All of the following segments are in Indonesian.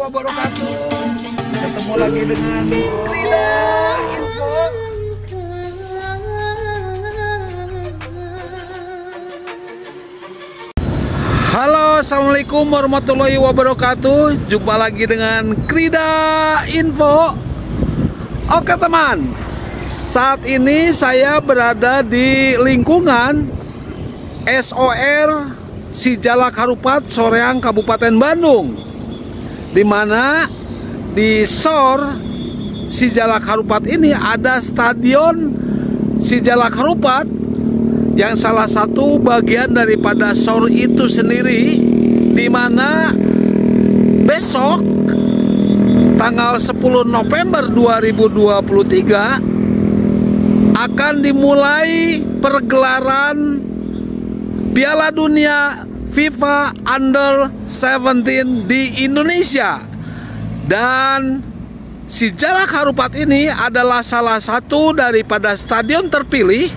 wabarakatuh. Ketemu lagi dengan Krida Info. Halo, assalamualaikum warahmatullahi wabarakatuh. Jumpa lagi dengan Krida Info. Oke teman, saat ini saya berada di lingkungan SOR Sijalak Harupat, Soreang, Kabupaten Bandung, di mana di SOR Sijalak Harupat ini ada Stadion Sijalak Harupat yang salah satu bagian daripada SOR itu sendiri, di mana besok tanggal 10 November 2023 akan dimulai pergelaran Piala Dunia FIFA Under 17 di Indonesia. Dan Sijalak Harupat ini adalah salah satu daripada stadion terpilih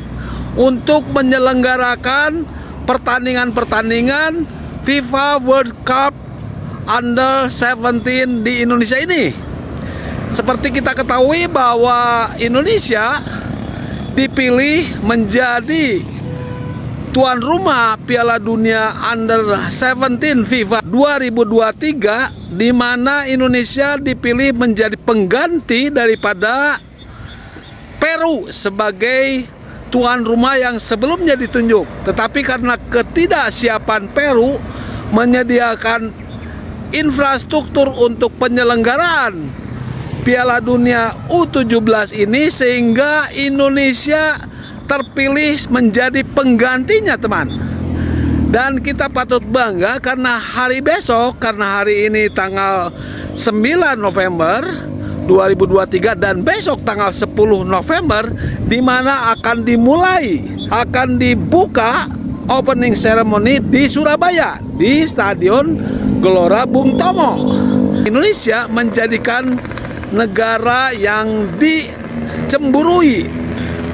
untuk menyelenggarakan pertandingan-pertandingan FIFA World Cup Under 17 di Indonesia ini. Seperti kita ketahui bahwa Indonesia dipilih menjadi tuan rumah Piala Dunia Under 17 FIFA 2023, di mana Indonesia dipilih menjadi pengganti daripada Peru sebagai tuan rumah yang sebelumnya ditunjuk. Tetapi karena ketidaksiapan Peru menyediakan infrastruktur untuk penyelenggaraan Piala Dunia U17 ini, sehingga Indonesia terpilih menjadi penggantinya teman. Dan kita patut bangga karena hari besok, karena hari ini tanggal 9 November 2023 dan besok tanggal 10 November, di mana akan dibuka opening ceremony di Surabaya di Stadion Gelora Bung Tomo. Indonesia menjadikan negara yang dicemburui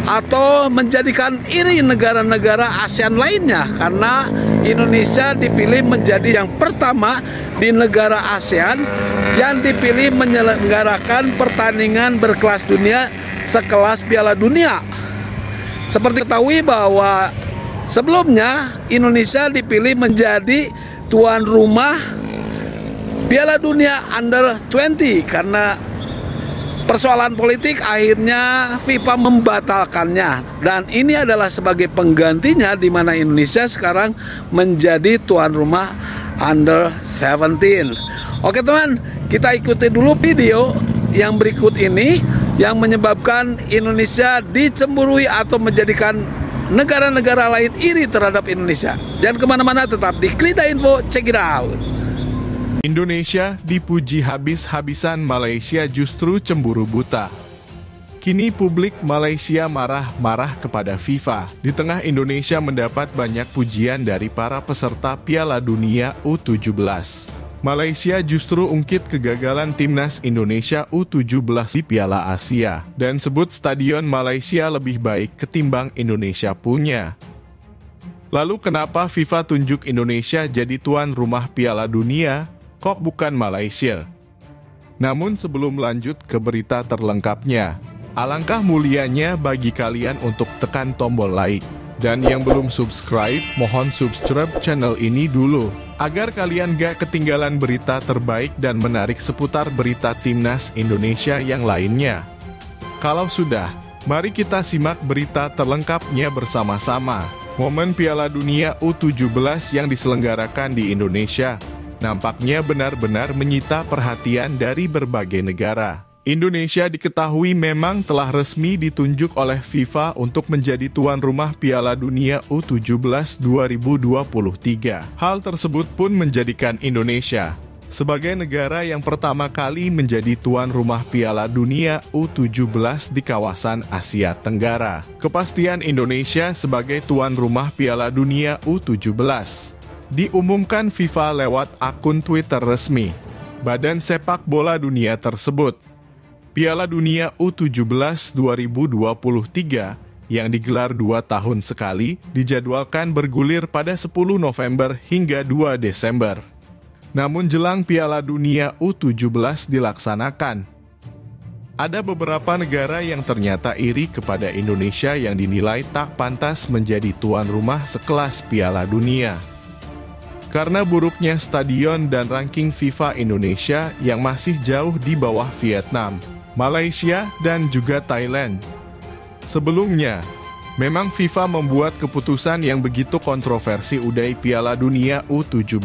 atau menjadikan iri negara-negara ASEAN lainnya, karena Indonesia dipilih menjadi yang pertama di negara ASEAN yang dipilih menyelenggarakan pertandingan berkelas dunia sekelas Piala Dunia. Seperti ketahui bahwa sebelumnya Indonesia dipilih menjadi tuan rumah Piala Dunia Under 20 karena persoalan politik akhirnya FIFA membatalkannya, dan ini adalah sebagai penggantinya, di mana Indonesia sekarang menjadi tuan rumah Under 17. Oke teman, kita ikuti dulu video yang berikut ini yang menyebabkan Indonesia dicemburui atau menjadikan negara-negara lain iri terhadap Indonesia. Jangan kemana-mana, tetap di Krida Info, check it out. Indonesia dipuji habis-habisan, Malaysia justru cemburu buta. Kini publik Malaysia marah-marah kepada FIFA. Di tengah Indonesia mendapat banyak pujian dari para peserta Piala Dunia U17. Malaysia justru ungkit kegagalan timnas Indonesia U17 di Piala Asia dan sebut stadion Malaysia lebih baik ketimbang Indonesia punya. Lalu kenapa FIFA tunjuk Indonesia jadi tuan rumah Piala Dunia, kok bukan Malaysia? Namun sebelum lanjut ke berita terlengkapnya, alangkah mulianya bagi kalian untuk tekan tombol like. Dan yang belum subscribe, mohon subscribe channel ini dulu, agar kalian gak ketinggalan berita terbaik dan menarik seputar berita timnas Indonesia yang lainnya. Kalau sudah, mari kita simak berita terlengkapnya bersama-sama. Momen Piala Dunia U17 yang diselenggarakan di Indonesia nampaknya benar-benar menyita perhatian dari berbagai negara. Indonesia diketahui memang telah resmi ditunjuk oleh FIFA untuk menjadi tuan rumah Piala Dunia U17 2023. Hal tersebut pun menjadikan Indonesia sebagai negara yang pertama kali menjadi tuan rumah Piala Dunia U17 di kawasan Asia Tenggara. Kepastian Indonesia sebagai tuan rumah Piala Dunia U17 diumumkan FIFA lewat akun Twitter resmi Badan Sepak Bola Dunia tersebut. Piala Dunia U17 2023 yang digelar 2 tahun sekali dijadwalkan bergulir pada 10 November hingga 2 Desember. Namun jelang Piala Dunia U17 dilaksanakan, ada beberapa negara yang ternyata iri kepada Indonesia yang dinilai tak pantas menjadi tuan rumah sekelas Piala Dunia. Karena buruknya stadion dan ranking FIFA Indonesia yang masih jauh di bawah Vietnam, Malaysia, dan juga Thailand. Sebelumnya, memang FIFA membuat keputusan yang begitu kontroversi uday Piala Dunia U17,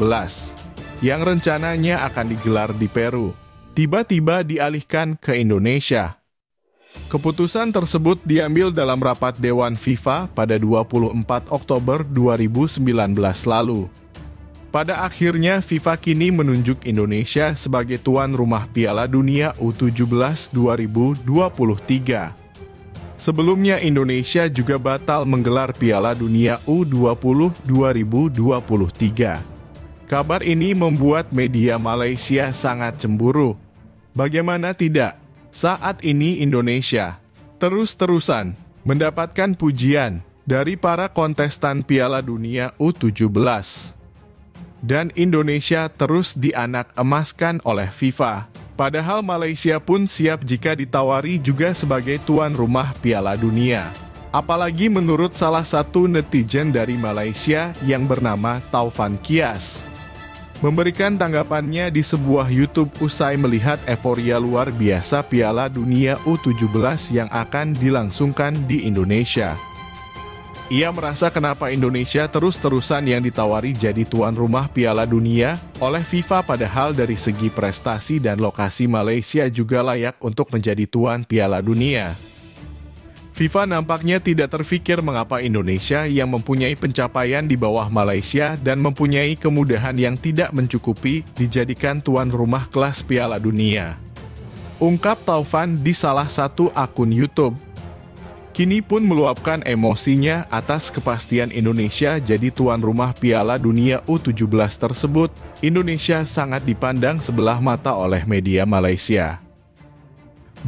yang rencananya akan digelar di Peru, tiba-tiba dialihkan ke Indonesia. Keputusan tersebut diambil dalam rapat Dewan FIFA pada 24 Oktober 2019 lalu. Pada akhirnya, FIFA kini menunjuk Indonesia sebagai tuan rumah Piala Dunia U17 2023. Sebelumnya, Indonesia juga batal menggelar Piala Dunia U20 2023. Kabar ini membuat media Malaysia sangat cemburu. Bagaimana tidak, saat ini Indonesia terus-terusan mendapatkan pujian dari para kontestan Piala Dunia U17. Dan Indonesia terus dianak-emaskan oleh FIFA. Padahal Malaysia pun siap jika ditawari juga sebagai tuan rumah Piala Dunia. Apalagi menurut salah satu netizen dari Malaysia yang bernama Taufan Kias, memberikan tanggapannya di sebuah YouTube usai melihat euforia luar biasa Piala Dunia U17 yang akan dilangsungkan di Indonesia. Ia merasa kenapa Indonesia terus-terusan yang ditawari jadi tuan rumah Piala Dunia oleh FIFA, padahal dari segi prestasi dan lokasi Malaysia juga layak untuk menjadi tuan Piala Dunia. FIFA nampaknya tidak terfikir mengapa Indonesia yang mempunyai pencapaian di bawah Malaysia dan mempunyai kemudahan yang tidak mencukupi dijadikan tuan rumah kelas Piala Dunia. Ungkap Taufan di salah satu akun YouTube. Kini pun meluapkan emosinya atas kepastian Indonesia jadi tuan rumah Piala Dunia U17 tersebut. Indonesia sangat dipandang sebelah mata oleh media Malaysia.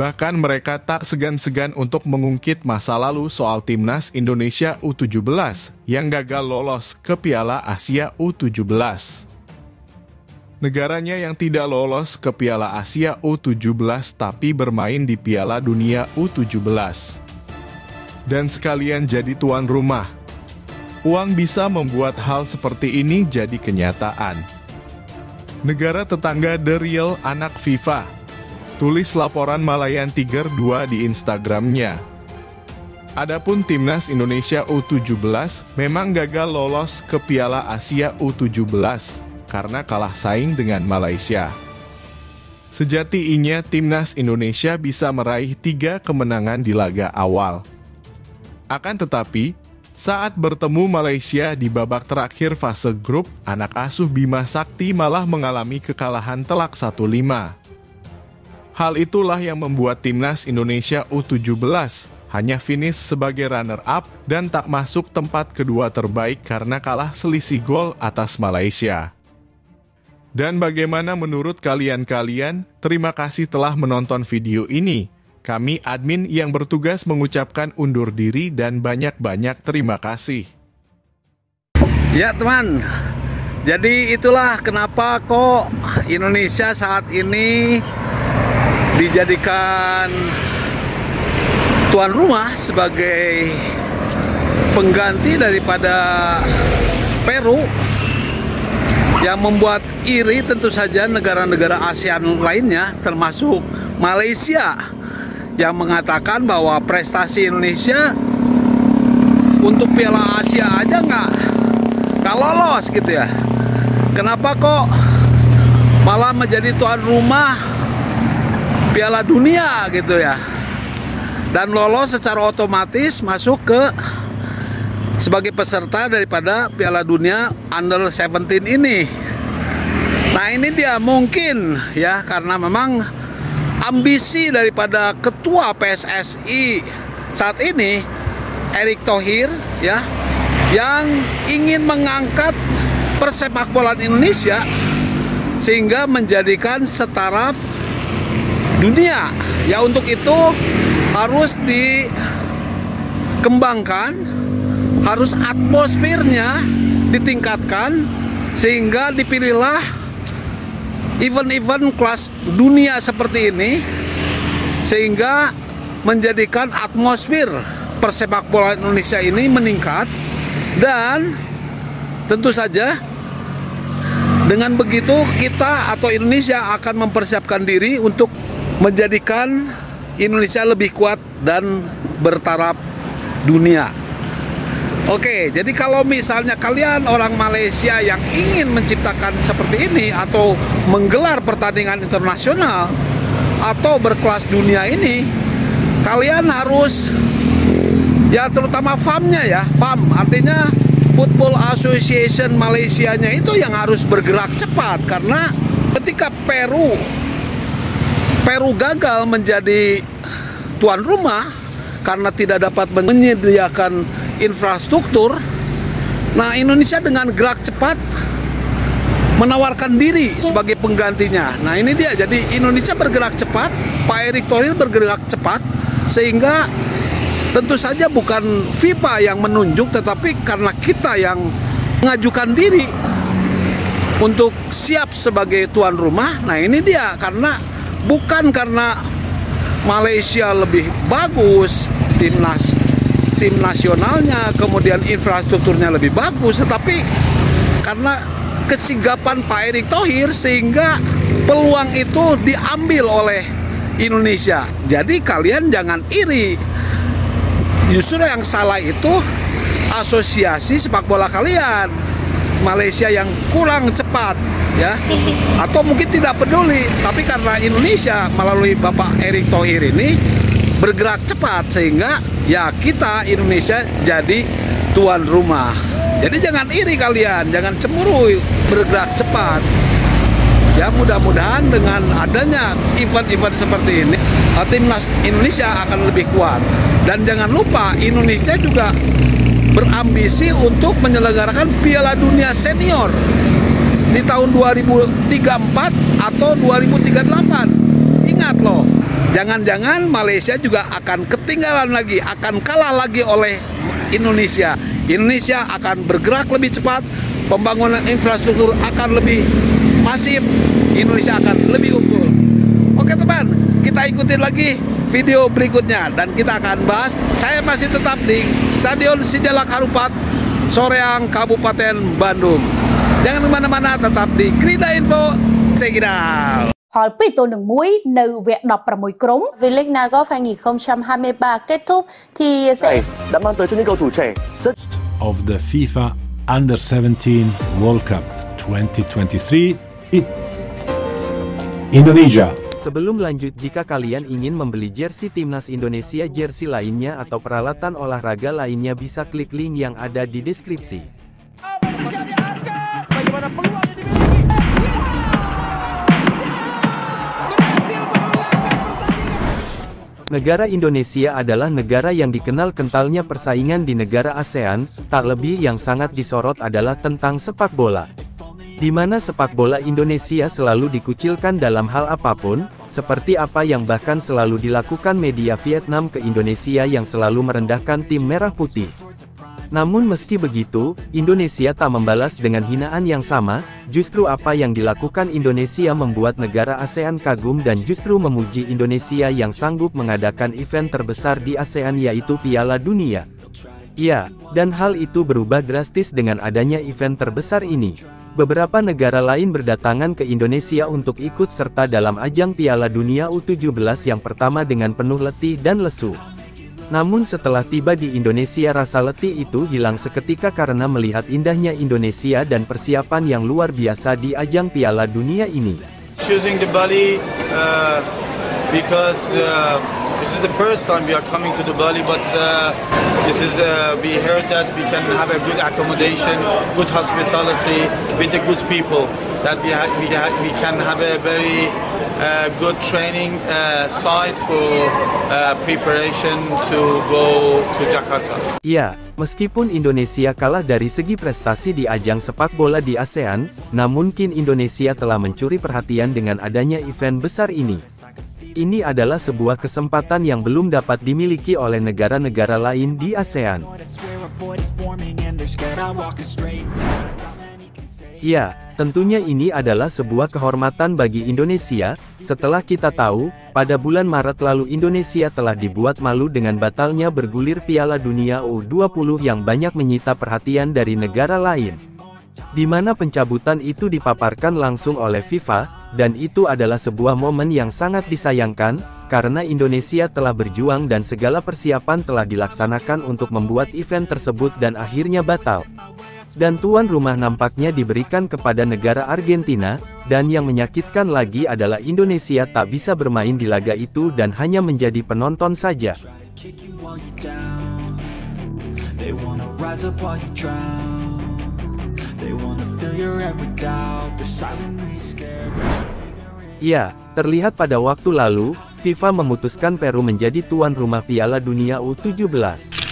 Bahkan mereka tak segan-segan untuk mengungkit masa lalu soal timnas Indonesia U17 yang gagal lolos ke Piala Asia U17. Negaranya yang tidak lolos ke Piala Asia U17 tapi bermain di Piala Dunia U17. Dan sekalian jadi tuan rumah. Uang bisa membuat hal seperti ini jadi kenyataan. Negara tetangga The Real anak FIFA, tulis laporan Malayan Tiger 2 di Instagramnya. Adapun timnas Indonesia U17 memang gagal lolos ke Piala Asia U17 karena kalah saing dengan Malaysia. Sejatinya timnas Indonesia bisa meraih 3 kemenangan di laga awal. Akan tetapi, saat bertemu Malaysia di babak terakhir fase grup, anak asuh Bima Sakti malah mengalami kekalahan telak 1-5. Hal itulah yang membuat timnas Indonesia U17 hanya finish sebagai runner-up dan tak masuk tempat kedua terbaik karena kalah selisih gol atas Malaysia. Dan bagaimana menurut kalian? Terima kasih telah menonton video ini. Kami admin yang bertugas mengucapkan undur diri dan banyak-banyak terima kasih. Ya teman, jadi itulah kenapa kok Indonesia saat ini dijadikan tuan rumah sebagai pengganti daripada Peru, yang membuat iri tentu saja negara-negara ASEAN lainnya termasuk Malaysia, yang mengatakan bahwa prestasi Indonesia untuk Piala Asia aja nggak lolos gitu ya. Kenapa kok malah menjadi tuan rumah Piala Dunia gitu ya, dan lolos secara otomatis masuk ke sebagai peserta daripada Piala Dunia Under 17 ini. Nah ini dia mungkin ya, karena memang ambisi daripada ketua PSSI saat ini, Erick Thohir ya, yang ingin mengangkat persepakbolaan Indonesia sehingga menjadikan setaraf dunia. Ya untuk itu harus dikembangkan, harus atmosfernya ditingkatkan sehingga dipilihlah event-event kelas dunia seperti ini, sehingga menjadikan atmosfer persepak bola Indonesia ini meningkat. Dan tentu saja dengan begitu kita atau Indonesia akan mempersiapkan diri untuk menjadikan Indonesia lebih kuat dan bertaraf dunia. Oke, jadi kalau misalnya kalian orang Malaysia yang ingin menciptakan seperti ini atau menggelar pertandingan internasional atau berkelas dunia ini, kalian harus, ya terutama FAM-nya ya, FAM artinya Football Association Malaysia-nya itu yang harus bergerak cepat. Karena ketika Peru gagal menjadi tuan rumah karena tidak dapat menyediakan infrastruktur, nah Indonesia dengan gerak cepat menawarkan diri sebagai penggantinya. Nah ini dia, jadi Indonesia bergerak cepat, Pak Erick Thohir bergerak cepat, sehingga tentu saja bukan FIFA yang menunjuk, tetapi karena kita yang mengajukan diri untuk siap sebagai tuan rumah. Nah ini dia, karena bukan karena Malaysia lebih bagus tim nasionalnya, kemudian infrastrukturnya lebih bagus, tetapi karena kesigapan Pak Erick Thohir sehingga peluang itu diambil oleh Indonesia. Jadi kalian jangan iri. Justru yang salah itu asosiasi sepak bola kalian, Malaysia yang kurang cepat ya, atau mungkin tidak peduli. Tapi karena Indonesia melalui Bapak Erick Thohir ini bergerak cepat, sehingga ya kita Indonesia jadi tuan rumah. Jadi jangan iri kalian, jangan cemburu bergerak cepat. Ya mudah-mudahan dengan adanya event-event seperti ini, timnas Indonesia akan lebih kuat. Dan jangan lupa Indonesia juga berambisi untuk menyelenggarakan Piala Dunia Senior di tahun 2034 atau 2038. Ingat loh, jangan-jangan Malaysia juga akan ketinggalan lagi, akan kalah lagi oleh Indonesia. Indonesia akan bergerak lebih cepat, pembangunan infrastruktur akan lebih masif, Indonesia akan lebih unggul. Oke teman, kita ikutin lagi video berikutnya dan kita akan bahas. Saya masih tetap di Stadion Sijalak Harupat, Soreang, Kabupaten Bandung. Jangan kemana-mana, tetap di Krida Info. Check it out. ផលពីទល់នឹងមួយនៅវគ្គ 16 ក្រុម V-League Nagov 2023 kết thúc thì sẽ đã mang tới cho những cầu thủ trẻ rất of the FIFA Under 17 World Cup 2023 Indonesia. Sebelum lanjut, jika kalian ingin membeli jersey timnas Indonesia, jersey lainnya atau peralatan olahraga lainnya, bisa klik link yang ada di deskripsi. Negara Indonesia adalah negara yang dikenal kentalnya persaingan di negara ASEAN, tak lebih yang sangat disorot adalah tentang sepak bola. Di mana sepak bola Indonesia selalu dikucilkan dalam hal apapun, seperti apa yang bahkan selalu dilakukan media Vietnam ke Indonesia yang selalu merendahkan tim merah putih. Namun meski begitu, Indonesia tak membalas dengan hinaan yang sama. Justru apa yang dilakukan Indonesia membuat negara ASEAN kagum dan justru memuji Indonesia yang sanggup mengadakan event terbesar di ASEAN, yaitu Piala Dunia. Ya, dan hal itu berubah drastis dengan adanya event terbesar ini. Beberapa negara lain berdatangan ke Indonesia untuk ikut serta dalam ajang Piala Dunia U17 yang pertama dengan penuh letih dan lesu. Namun setelah tiba di Indonesia, rasa letih itu hilang seketika karena melihat indahnya Indonesia dan persiapan yang luar biasa di ajang Piala Dunia ini. Choosing the Bali because this is the first time we are coming to the Bali, but this is we heard that we can have a good accommodation, good hospitality with the good people. That we can have a very good training site for preparation to go to Jakarta. Ya, meskipun Indonesia kalah dari segi prestasi di ajang sepak bola di ASEAN, namun kini Indonesia telah mencuri perhatian dengan adanya event besar ini. Ini adalah sebuah kesempatan yang belum dapat dimiliki oleh negara-negara lain di ASEAN. Ya, Tentunya ini adalah sebuah kehormatan bagi Indonesia, setelah kita tahu, pada bulan Maret lalu Indonesia telah dibuat malu dengan batalnya bergulir Piala Dunia U20 yang banyak menyita perhatian dari negara lain. Di mana pencabutan itu dipaparkan langsung oleh FIFA, dan itu adalah sebuah momen yang sangat disayangkan, karena Indonesia telah berjuang dan segala persiapan telah dilaksanakan untuk membuat event tersebut dan akhirnya batal. Dan tuan rumah nampaknya diberikan kepada negara Argentina, dan yang menyakitkan lagi adalah Indonesia tak bisa bermain di laga itu dan hanya menjadi penonton saja. Ya, terlihat pada waktu lalu, FIFA memutuskan Peru menjadi tuan rumah Piala Dunia U17.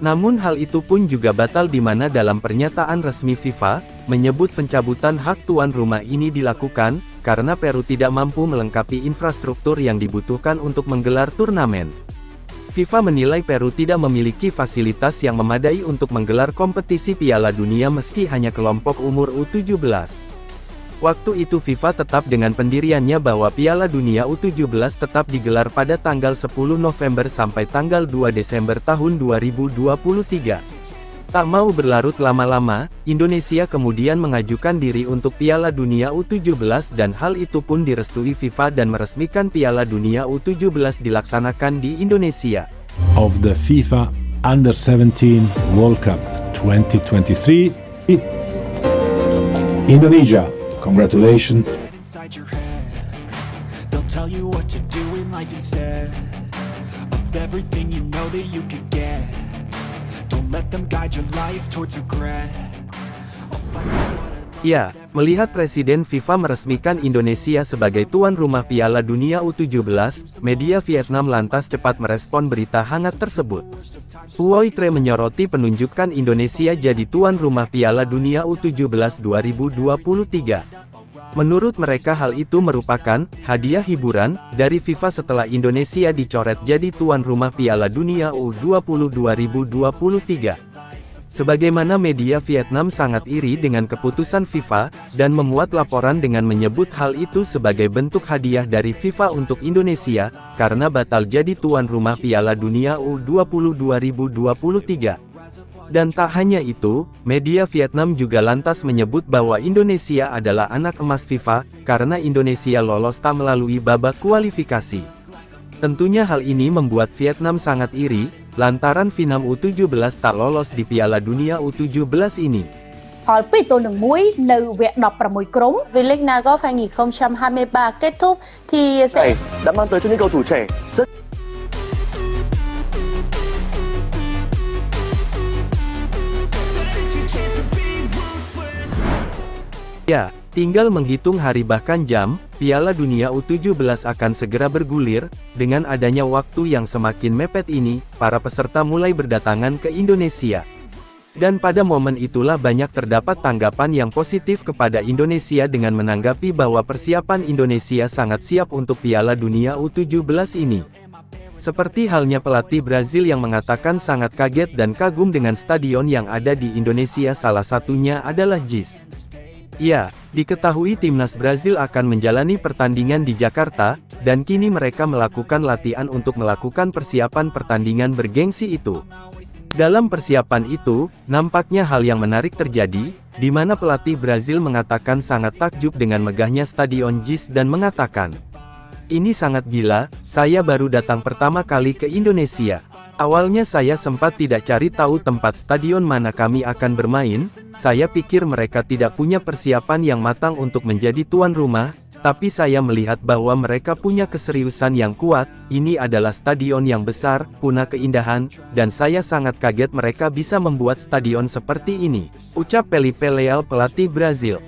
Namun hal itu pun juga batal di mana dalam pernyataan resmi FIFA, menyebut pencabutan hak tuan rumah ini dilakukan, karena Peru tidak mampu melengkapi infrastruktur yang dibutuhkan untuk menggelar turnamen. FIFA menilai Peru tidak memiliki fasilitas yang memadai untuk menggelar kompetisi Piala Dunia meski hanya kelompok umur U17. Waktu itu FIFA tetap dengan pendiriannya bahwa Piala Dunia U17 tetap digelar pada tanggal 10 November sampai tanggal 2 Desember tahun 2023. Tak mau berlarut lama-lama, Indonesia kemudian mengajukan diri untuk Piala Dunia U17 dan hal itu pun direstui FIFA dan meresmikan Piala Dunia U17 dilaksanakan di Indonesia. Of the FIFA Under-17 World Cup 2023, Indonesia. Congratulations. They'll tell you what to do in life instead of everything you know that you could get. Don't let them guide your life towards regret. Ya, melihat Presiden FIFA meresmikan Indonesia sebagai tuan rumah Piala Dunia U17, media Vietnam lantas cepat merespon berita hangat tersebut. Huoi Tre menyoroti penunjukan Indonesia jadi tuan rumah Piala Dunia U17 2023. Menurut mereka hal itu merupakan hadiah hiburan dari FIFA setelah Indonesia dicoret jadi tuan rumah Piala Dunia U20 2023. Sebagaimana media Vietnam sangat iri dengan keputusan FIFA, dan memuat laporan dengan menyebut hal itu sebagai bentuk hadiah dari FIFA untuk Indonesia, karena batal jadi tuan rumah Piala Dunia U20 2023. Dan tak hanya itu, media Vietnam juga lantas menyebut bahwa Indonesia adalah anak emas FIFA, karena Indonesia lolos tak melalui babak kualifikasi. Tentunya hal ini membuat Vietnam sangat iri, lantaran Vietnam U17 tak lolos di Piala Dunia U17 ini. ផល2-1 នៅវគ្គ 16 ក្រុម V-League Nagov 2023 kết thúc thì sẽ đã mang tới cho những cầu thủ trẻ rất Ya, tinggal menghitung hari bahkan jam, Piala Dunia U17 akan segera bergulir. Dengan adanya waktu yang semakin mepet ini, para peserta mulai berdatangan ke Indonesia. Dan pada momen itulah banyak terdapat tanggapan yang positif kepada Indonesia dengan menanggapi bahwa persiapan Indonesia sangat siap untuk Piala Dunia U17 ini. Seperti halnya pelatih Brazil yang mengatakan sangat kaget dan kagum dengan stadion yang ada di Indonesia, salah satunya adalah JIS. Ya, diketahui timnas Brazil akan menjalani pertandingan di Jakarta, dan kini mereka melakukan latihan untuk melakukan persiapan pertandingan bergengsi itu. Dalam persiapan itu, nampaknya hal yang menarik terjadi, di mana pelatih Brazil mengatakan sangat takjub dengan megahnya stadion JIS dan mengatakan, "Ini sangat gila, saya baru datang pertama kali ke Indonesia. Awalnya saya sempat tidak cari tahu tempat stadion mana kami akan bermain, saya pikir mereka tidak punya persiapan yang matang untuk menjadi tuan rumah, tapi saya melihat bahwa mereka punya keseriusan yang kuat, ini adalah stadion yang besar, punya keindahan, dan saya sangat kaget mereka bisa membuat stadion seperti ini," ucap Felipe Leal, pelatih Brazil.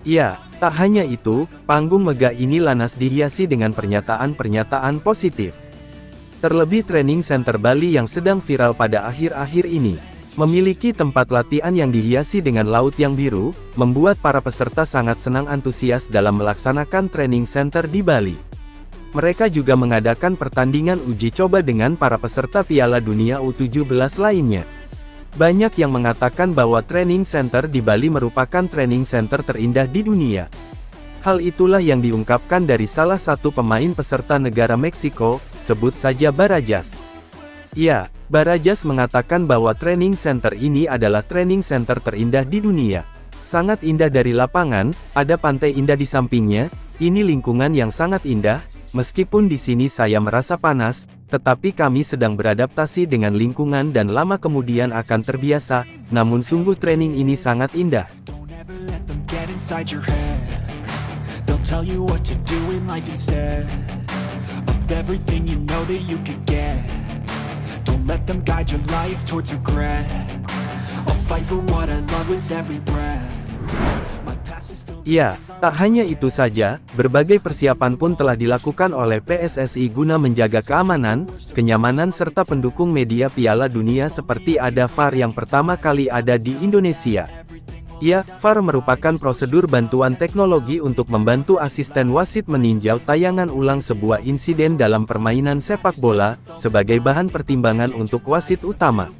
Ya, tak hanya itu, panggung megah ini lantas dihiasi dengan pernyataan-pernyataan positif. Terlebih training center Bali yang sedang viral pada akhir-akhir ini, memiliki tempat latihan yang dihiasi dengan laut yang biru, membuat para peserta sangat senang antusias dalam melaksanakan training center di Bali. Mereka juga mengadakan pertandingan uji coba dengan para peserta Piala Dunia U17 lainnya. Banyak yang mengatakan bahwa training center di Bali merupakan training center terindah di dunia. Hal itulah yang diungkapkan dari salah satu pemain peserta negara Meksiko, sebut saja Barajas. Ya, Barajas mengatakan bahwa training center ini adalah training center terindah di dunia. Sangat indah dari lapangan, ada pantai indah di sampingnya, ini lingkungan yang sangat indah. Meskipun di sini saya merasa panas, tetapi kami sedang beradaptasi dengan lingkungan dan lama kemudian akan terbiasa, namun sungguh training ini sangat indah. Ya, tak hanya itu saja, berbagai persiapan pun telah dilakukan oleh PSSI guna menjaga keamanan, kenyamanan serta pendukung media Piala Dunia seperti ada VAR yang pertama kali ada di Indonesia. Ya, VAR merupakan prosedur bantuan teknologi untuk membantu asisten wasit meninjau tayangan ulang sebuah insiden dalam permainan sepak bola, sebagai bahan pertimbangan untuk wasit utama.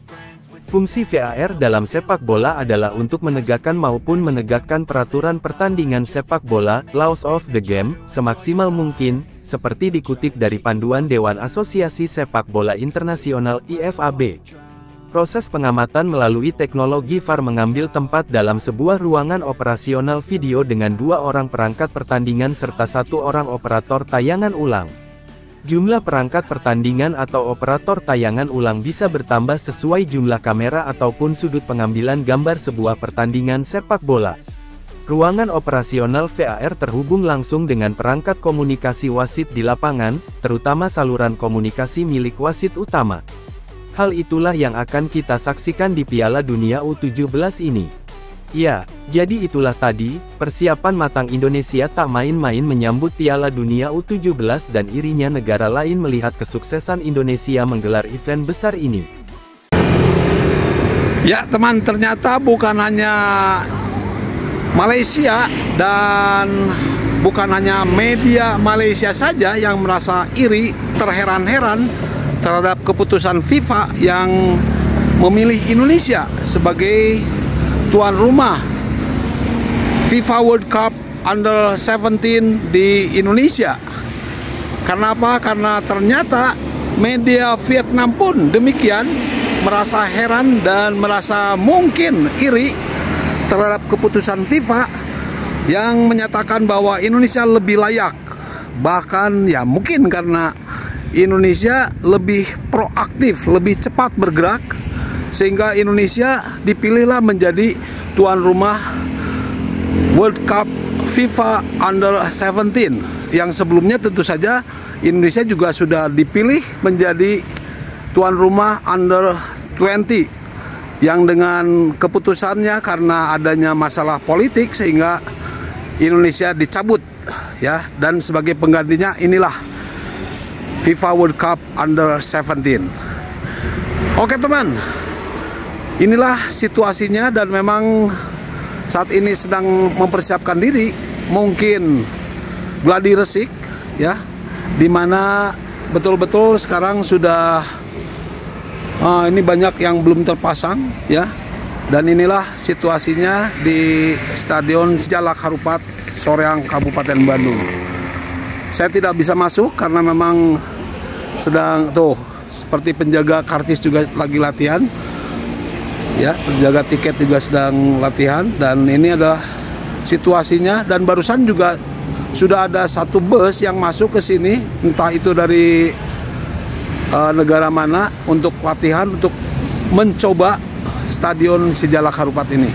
Fungsi VAR dalam sepak bola adalah untuk menegakkan maupun menegakkan peraturan pertandingan sepak bola, laws of the game, semaksimal mungkin, seperti dikutip dari panduan Dewan Asosiasi Sepak Bola Internasional IFAB. Proses pengamatan melalui teknologi VAR mengambil tempat dalam sebuah ruangan operasional video dengan 2 orang perangkat pertandingan serta 1 orang operator tayangan ulang. Jumlah perangkat pertandingan atau operator tayangan ulang bisa bertambah sesuai jumlah kamera ataupun sudut pengambilan gambar sebuah pertandingan sepak bola. Ruangan operasional VAR terhubung langsung dengan perangkat komunikasi wasit di lapangan, terutama saluran komunikasi milik wasit utama. Hal itulah yang akan kita saksikan di Piala Dunia U17 ini. Ya, jadi itulah tadi, persiapan matang Indonesia tak main-main menyambut Piala Dunia U17 dan irinya negara lain melihat kesuksesan Indonesia menggelar event besar ini. Ya teman, ternyata bukan hanya Malaysia dan bukan hanya media Malaysia saja yang merasa iri, terheran-heran terhadap keputusan FIFA yang memilih Indonesia sebagai tuan rumah FIFA World Cup Under 17 di Indonesia. Karena apa? Karena ternyata media Vietnam pun demikian, merasa heran dan merasa mungkin iri terhadap keputusan FIFA yang menyatakan bahwa Indonesia lebih layak. Bahkan ya mungkin karena Indonesia lebih proaktif, lebih cepat bergerak, sehingga Indonesia dipilihlah menjadi tuan rumah World Cup FIFA Under 17. Yang sebelumnya tentu saja Indonesia juga sudah dipilih menjadi tuan rumah Under 20. Yang dengan keputusannya karena adanya masalah politik sehingga Indonesia dicabut ya, dan sebagai penggantinya inilah FIFA World Cup Under 17. Oke teman, inilah situasinya dan memang saat ini sedang mempersiapkan diri, mungkin gladi resik ya, dimana betul-betul sekarang sudah ini banyak yang belum terpasang ya, dan inilah situasinya di Stadion Sijalak Harupat, Soreang, Kabupaten Bandung. Saya tidak bisa masuk karena memang sedang seperti penjaga kartis juga lagi latihan. Ya, penjaga tiket juga sedang latihan, dan ini adalah situasinya. Dan barusan juga sudah ada satu bus yang masuk ke sini, entah itu dari negara mana, untuk latihan, untuk mencoba Stadion Sijalak Harupat ini.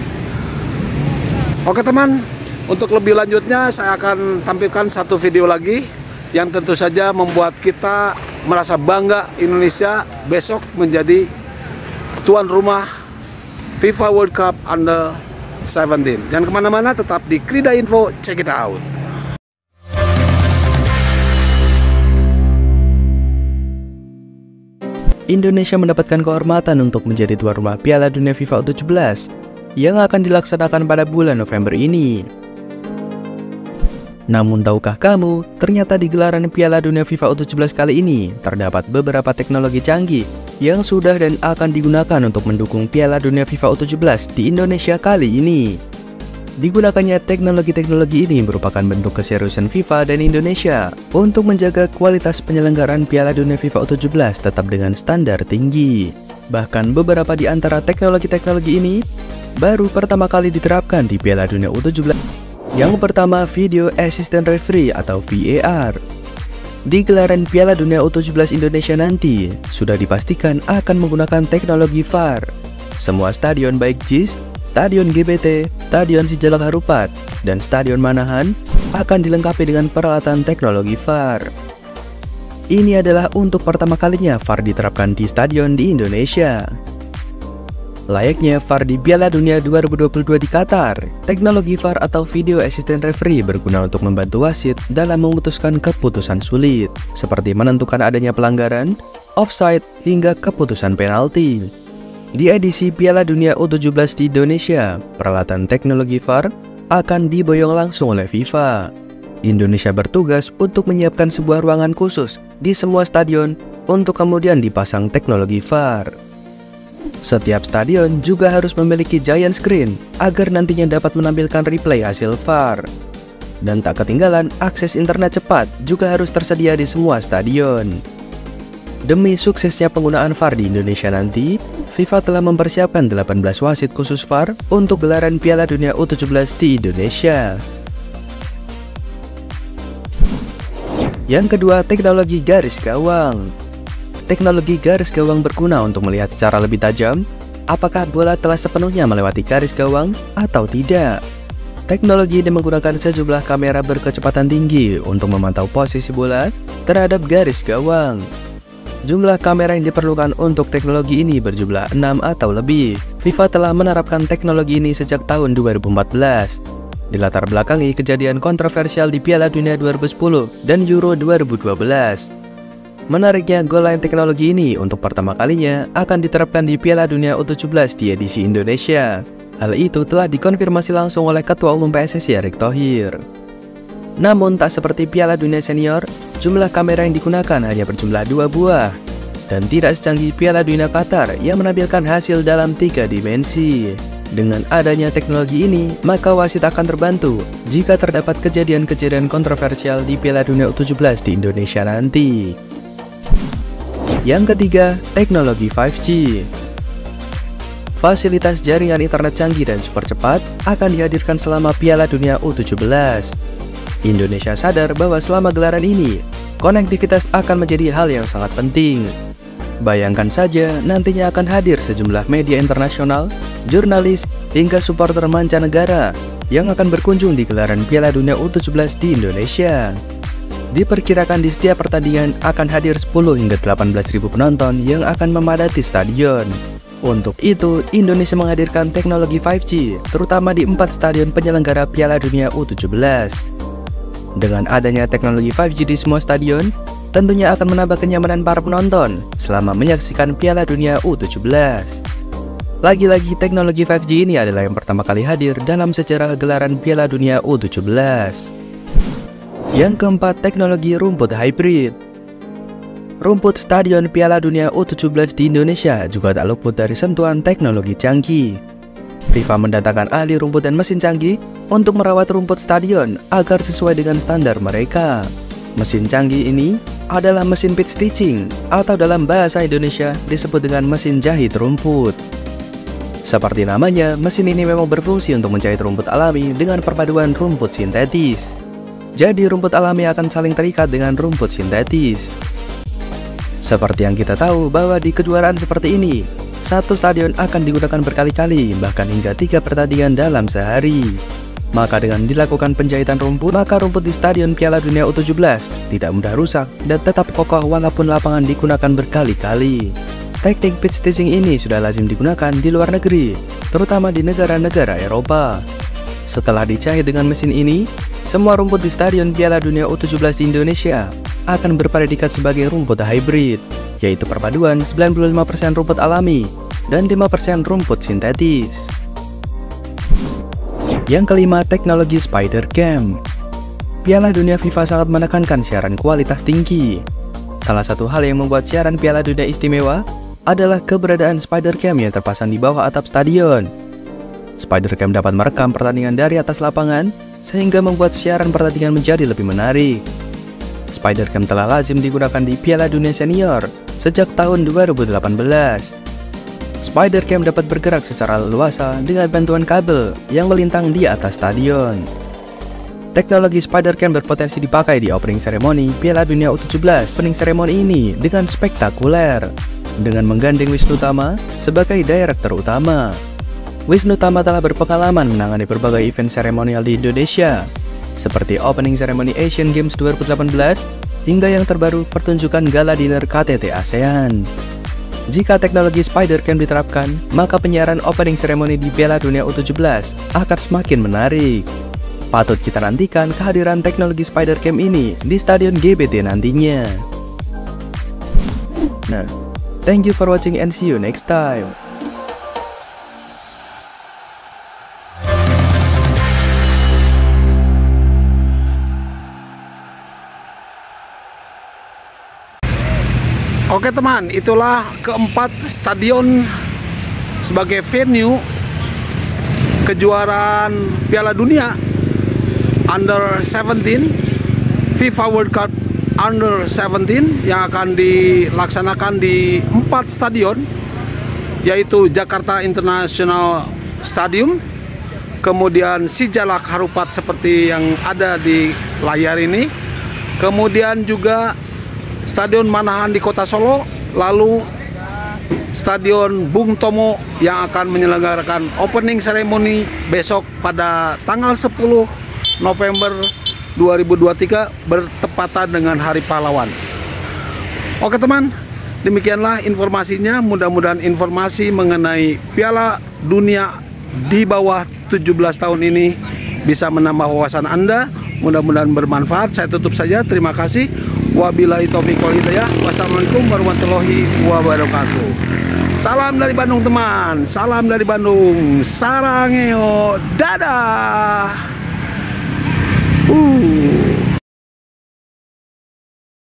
Oke teman, untuk lebih lanjutnya saya akan tampilkan satu video lagi yang tentu saja membuat kita merasa bangga Indonesia besok menjadi tuan rumah FIFA World Cup Under 17. Jangan kemana-mana, tetap di Krida Info, check it out. Indonesia mendapatkan kehormatan untuk menjadi tuan rumah Piala Dunia FIFA U17 yang akan dilaksanakan pada bulan November ini. Namun tahukah kamu, ternyata di gelaran Piala Dunia FIFA U17 kali ini terdapat beberapa teknologi canggih yang sudah dan akan digunakan untuk mendukung Piala Dunia FIFA U17 di Indonesia kali ini. Digunakannya teknologi-teknologi ini merupakan bentuk keseriusan FIFA dan Indonesia untuk menjaga kualitas penyelenggaraan Piala Dunia FIFA U17 tetap dengan standar tinggi. Bahkan beberapa di antara teknologi-teknologi ini baru pertama kali diterapkan di Piala Dunia U17. Yang pertama, Video Assistant Referee atau VAR. Di gelaran Piala Dunia U17 Indonesia nanti, sudah dipastikan akan menggunakan teknologi VAR. Semua stadion baik JIS, Stadion GBT, Stadion Sijalak Harupat, dan Stadion Manahan akan dilengkapi dengan peralatan teknologi VAR. Ini adalah untuk pertama kalinya VAR diterapkan di stadion di Indonesia. Layaknya VAR di Piala Dunia 2022 di Qatar, teknologi VAR atau Video Assistant Referee berguna untuk membantu wasit dalam memutuskan keputusan sulit, seperti menentukan adanya pelanggaran, offside, hingga keputusan penalti. Di edisi Piala Dunia U17 di Indonesia, peralatan teknologi VAR akan diboyong langsung oleh FIFA. Indonesia bertugas untuk menyiapkan sebuah ruangan khusus di semua stadion untuk kemudian dipasang teknologi VAR. Setiap stadion juga harus memiliki giant screen agar nantinya dapat menampilkan replay hasil VAR. Dan tak ketinggalan, akses internet cepat juga harus tersedia di semua stadion. Demi suksesnya penggunaan VAR di Indonesia nanti, FIFA telah mempersiapkan 18 wasit khusus VAR untuk gelaran Piala Dunia U17 di Indonesia. Yang kedua, teknologi garis gawang. Teknologi garis gawang berguna untuk melihat secara lebih tajam apakah bola telah sepenuhnya melewati garis gawang atau tidak. Teknologi ini menggunakan sejumlah kamera berkecepatan tinggi untuk memantau posisi bola terhadap garis gawang. Jumlah kamera yang diperlukan untuk teknologi ini berjumlah 6 atau lebih. FIFA telah menerapkan teknologi ini sejak tahun 2014. Dilatar belakangi kejadian kontroversial di Piala Dunia 2010 dan Euro 2012. Menariknya, goal line teknologi ini untuk pertama kalinya akan diterapkan di Piala Dunia U17 di edisi Indonesia. Hal itu telah dikonfirmasi langsung oleh Ketua Umum PSSI Erick Thohir. Namun tak seperti Piala Dunia Senior, jumlah kamera yang digunakan hanya berjumlah 2 buah. Dan tidak secanggih Piala Dunia Qatar yang menampilkan hasil dalam 3 dimensi. Dengan adanya teknologi ini, maka wasit akan terbantu jika terdapat kejadian-kejadian kontroversial di Piala Dunia U17 di Indonesia nanti. Yang ketiga, teknologi 5G. Fasilitas jaringan internet canggih dan super cepat akan dihadirkan selama Piala Dunia U17. Indonesia sadar bahwa selama gelaran ini, konektivitas akan menjadi hal yang sangat penting. Bayangkan saja nantinya akan hadir sejumlah media internasional, jurnalis, hingga supporter mancanegara yang akan berkunjung di gelaran Piala Dunia U17 di Indonesia. Diperkirakan di setiap pertandingan akan hadir 10 hingga 18.000 penonton yang akan memadati stadion. Untuk itu, Indonesia menghadirkan teknologi 5G, terutama di 4 stadion penyelenggara Piala Dunia U17. Dengan adanya teknologi 5G di semua stadion, tentunya akan menambah kenyamanan para penonton selama menyaksikan Piala Dunia U17. Lagi-lagi teknologi 5G ini adalah yang pertama kali hadir dalam sejarah gelaran Piala Dunia U17. Yang keempat, teknologi rumput hybrid. Rumput stadion Piala Dunia U17 di Indonesia juga tak luput dari sentuhan teknologi canggih. FIFA mendatangkan ahli rumput dan mesin canggih untuk merawat rumput stadion agar sesuai dengan standar mereka. Mesin canggih ini adalah mesin pit stitching atau dalam bahasa Indonesia disebut dengan mesin jahit rumput. Seperti namanya, mesin ini memang berfungsi untuk menjahit rumput alami dengan perpaduan rumput sintetis. Jadi rumput alami akan saling terikat dengan rumput sintetis. Seperti yang kita tahu bahwa di kejuaraan seperti ini, satu stadion akan digunakan berkali-kali, bahkan hingga 3 pertandingan dalam sehari. Maka dengan dilakukan penjahitan rumput, maka rumput di Stadion Piala Dunia U17 tidak mudah rusak dan tetap kokoh walaupun lapangan digunakan berkali-kali. Teknik pit stitching ini sudah lazim digunakan di luar negeri, terutama di negara-negara Eropa. Setelah dijahit dengan mesin ini, semua rumput di Stadion Piala Dunia U17 di Indonesia akan berpredikat sebagai rumput hybrid, yaitu perpaduan 95% rumput alami dan 5% rumput sintetis. Yang kelima, teknologi Spider Cam. Piala Dunia FIFA sangat menekankan siaran kualitas tinggi. Salah satu hal yang membuat siaran Piala Dunia istimewa adalah keberadaan Spidercam yang terpasang di bawah atap stadion. Spidercam dapat merekam pertandingan dari atas lapangan, sehingga membuat siaran pertandingan menjadi lebih menarik. Spidercam telah lazim digunakan di Piala Dunia Senior sejak tahun 2018. Spidercam dapat bergerak secara leluasa dengan bantuan kabel yang melintang di atas stadion. Teknologi Spidercam berpotensi dipakai di opening ceremony Piala Dunia U17. Opening ceremony ini dengan spektakuler, dengan menggandeng Wisnu Tama sebagai direktur utama. Wisnu Tama telah berpengalaman menangani berbagai event seremonial di Indonesia, seperti opening ceremony Asian Games 2018, hingga yang terbaru pertunjukan gala dinner KTT ASEAN. Jika teknologi Spidercam diterapkan, maka penyiaran opening ceremony di Piala Dunia U17 akan semakin menarik. Patut kita nantikan kehadiran teknologi Spidercam ini di Stadion GBT nantinya. Nah, thank you for watching and see you next time. Oke teman, itulah keempat stadion sebagai venue kejuaraan Piala Dunia Under 17 FIFA World Cup Under 17 yang akan dilaksanakan di 4 stadion, yaitu Jakarta International Stadium, kemudian Sijalak Harupat seperti yang ada di layar ini, kemudian juga Stadion Manahan di Kota Solo, lalu Stadion Bung Tomo yang akan menyelenggarakan opening ceremony besok pada tanggal 10 November 2023 bertepatan dengan Hari Pahlawan. Oke teman, demikianlah informasinya. Mudah-mudahan informasi mengenai Piala Dunia di bawah 17 tahun ini bisa menambah wawasan Anda. Mudah-mudahan bermanfaat. Saya tutup saja. Terima kasih. Wabillahi taufiq wal hidayah. Wassalamualaikum warahmatullahi wabarakatuh. Salam dari Bandung teman. Salam dari Bandung. Sarangeo. Dadah.